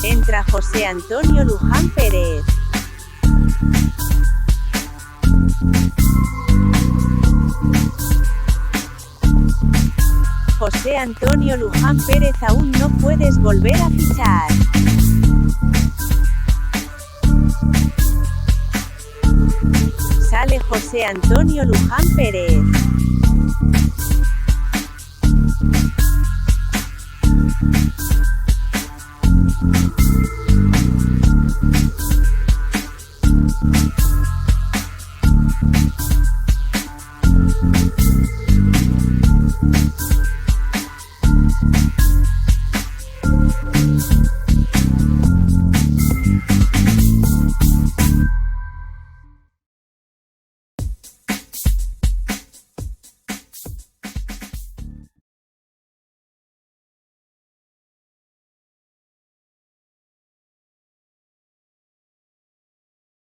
Entra José Antonio Luján Pérez. José Antonio Luján Pérez, aún no puedes volver a fichar. Sale José Antonio Luján Pérez.